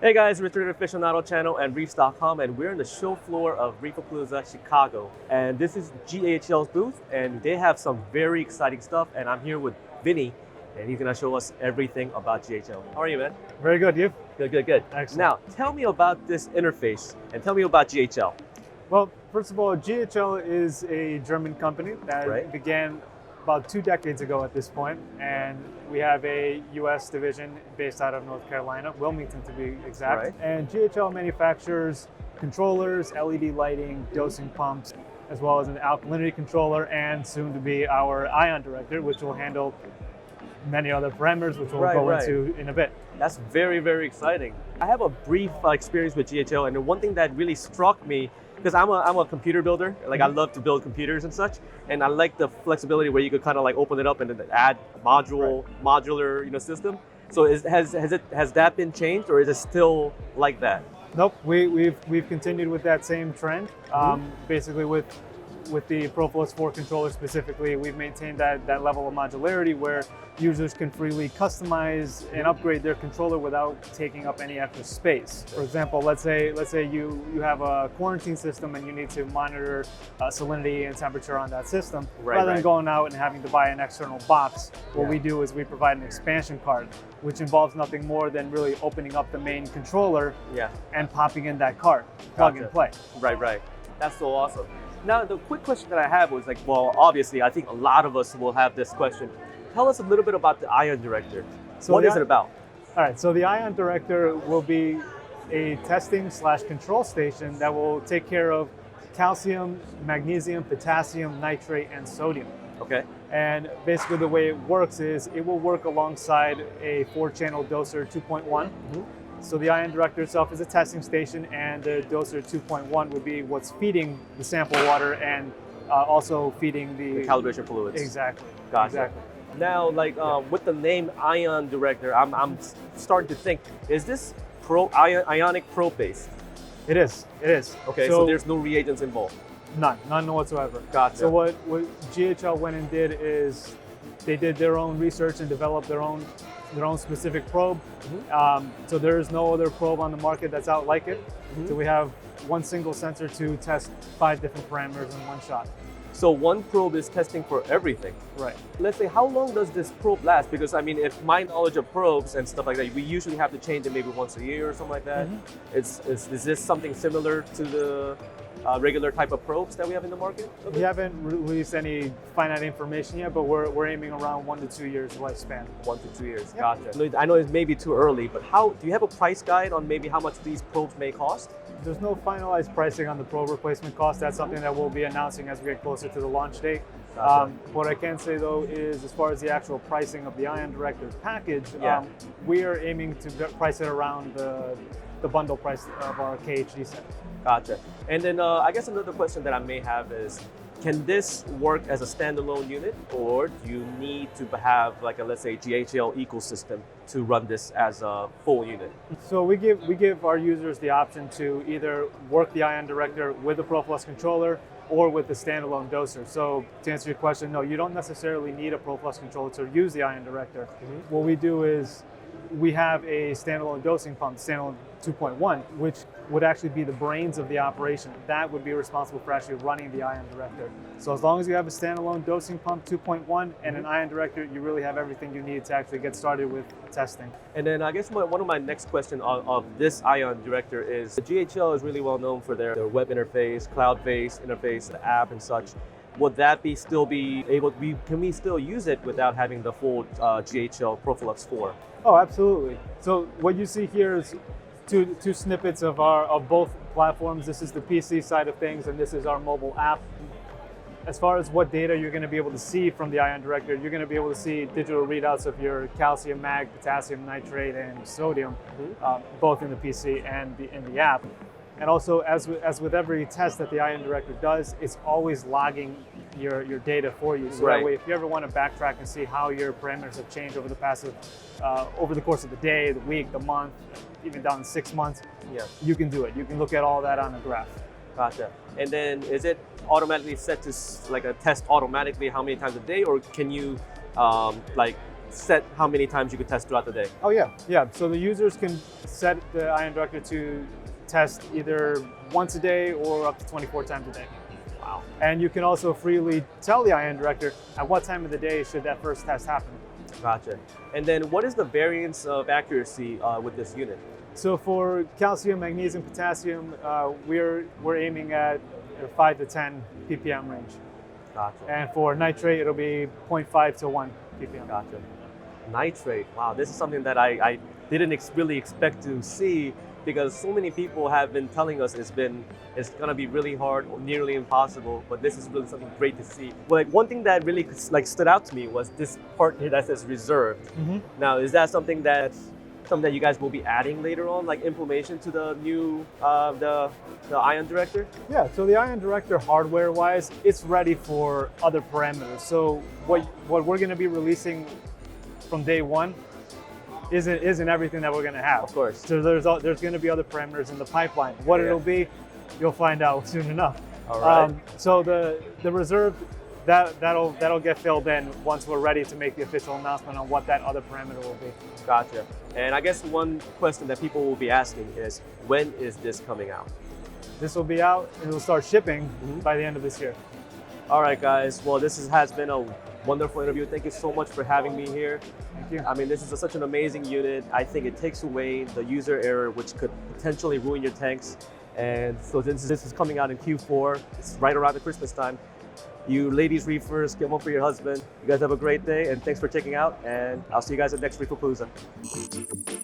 Hey guys, Return Aficionado channel and Reefs.com, and we're on the show floor of ReefAPalooza Chicago. And this is GHL's booth, and they have some very exciting stuff. And I'm here with Vinny, and he's gonna show us everything about GHL. How are you, man? Very good, you? Good, good, good. Excellent. Now, tell me about this interface, and tell me about GHL. Well, first of all, GHL is a German company that Right. began about 2 decades ago at this point, and we have a US division based out of North Carolina, Wilmington to be exact. Right. And GHL manufactures controllers, LED lighting, dosing pumps, as well as an alkalinity controller, and soon to be our ion director, which will handle many other parameters, which we'll go into in a bit. That's very, very exciting. I have a brief experience with GHL, and the one thing that really struck me, because I'm a computer builder, like I love to build computers and such, and I like the flexibility where you could kind of like open it up and then add modular, system. So has that been changed, or is it still like that? Nope, we've continued with that same trend. Basically with the ProFlow 4 controller specifically, we've maintained that level of modularity where users can freely customize and upgrade their controller without taking up any extra space. For example, let's say you have a quarantine system and you need to monitor salinity and temperature on that system. Rather than going out and having to buy an external box, what we do is we provide an expansion card, which involves nothing more than really opening up the main controller and popping in that card, plug and play. Right. That's so awesome. Now, the quick question that I have was like, well, obviously, I think a lot of us will have this question. Tell us a little bit about the Ion Director. So what is it about? All right, so the Ion Director will be a testing/control station that will take care of calcium, magnesium, potassium, nitrate, and sodium. Okay. And basically the way it works is it will work alongside a 4-channel doser 2.1. So the Ion Director itself is a testing station, and the doser 2.1 would be what's feeding the sample water and also feeding the calibration fluids. Exactly. Gotcha. Exactly. Now, like with the name Ion Director, I'm starting to think: is this ionic probe based? It is. It is. Okay. So there's no reagents involved. None whatsoever. Gotcha. So what GHL went and did is they did their own research and developed their own specific probe. So there is no other probe on the market that's out like it. So we have one single sensor to test 5 different parameters in one shot. So one probe is testing for everything. Right. Let's say, how long does this probe last? Because I mean, if my knowledge of probes and stuff like that, we usually have to change it maybe once a year or something like that. Is this something similar to the regular type of probes that we have in the market? We haven't released any finite information yet, but we're aiming around 1 to 2 years lifespan. 1 to 2 years. Gotcha. I know it's maybe too early, but do you have a price guide on maybe how much these probes may cost? There's no finalized pricing on the probe replacement cost. That's something that we'll be announcing as we get closer to the launch date. Gotcha. What I can say though is, as far as the actual pricing of the Ion Director package, we are aiming to price it around the bundle price of our KHD set. Gotcha. And then I guess another question that I may have is, can this work as a standalone unit, or do you need to have like a, let's say, GHL ecosystem to run this as a full unit? So we give our users the option to either work the Ion Director with the ProFlow controller or with the standalone doser. So to answer your question, no, you don't necessarily need a ProFlow controller to use the Ion Director. What we do is we have a standalone dosing pump, standalone 2.1, which would actually be the brains of the operation. That would be responsible for actually running the Ion Director. So as long as you have a standalone dosing pump 2.1 and an Ion Director, you really have everything you need to actually get started with testing. And then I guess one of my next questions of this Ion Director is, the GHL is really well known for their web interface, cloud-based interface, the app and such. Would that still be able to be, can we still use it without having the full GHL ProFlow 4? Oh, absolutely. So what you see here is two snippets of both platforms. This is the PC side of things, and this is our mobile app. As far as what data you're going to be able to see from the Ion Director, you're going to be able to see digital readouts of your calcium, mag, potassium, nitrate, and sodium, both in the PC and in the app. And also, as with every test that the Ion Director does, it's always logging your data for you. So that way, if you ever want to backtrack and see how your parameters have changed over the course of the day, the week, the month, even down to 6 months, you can do it. You can look at all that on a graph. Gotcha. And then is it automatically set to like a test automatically how many times a day, or can you like set how many times you could test throughout the day? Oh yeah. So the users can set the ion director to test either once a day or up to 24 times a day. Wow. And you can also freely tell the ion director at what time of the day should that first test happen. Gotcha. And then what is the variance of accuracy with this unit? So for calcium, magnesium, potassium, we're aiming at 5 to 10 ppm range. Gotcha. And for nitrate, it'll be 0.5 to 1 ppm. Gotcha. Nitrate. Wow, this is something that I didn't really expect to see, because so many people have been telling us it's gonna be really hard or nearly impossible, but this is really something great to see. Well, like one thing that really like stood out to me was this part here that says reserved. Mm-hmm. Now, is that something that you guys will be adding later on, like implementation to the new the ion director? Yeah, so the ion director hardware-wise, it's ready for other parameters. So what we're gonna be releasing from day one isn't everything that we're going to have. Of course. So there's going to be other parameters in the pipeline. What it'll be, you'll find out soon enough. All right. So the reserve, that'll get filled in once we're ready to make the official announcement on what that other parameter will be. Gotcha. And I guess one question that people will be asking is, when is this coming out? This will be out and it'll start shipping by the end of this year. All right, guys. Well, this has been a wonderful interview. Thank you so much for having me here. Thank you. I mean, this is such an amazing unit. I think it takes away the user error, which could potentially ruin your tanks. And so this is coming out in Q4. It's right around the Christmas time. You ladies reefers, get one for your husband. You guys have a great day, and thanks for checking out. And I'll see you guys at next ReefAPalooza.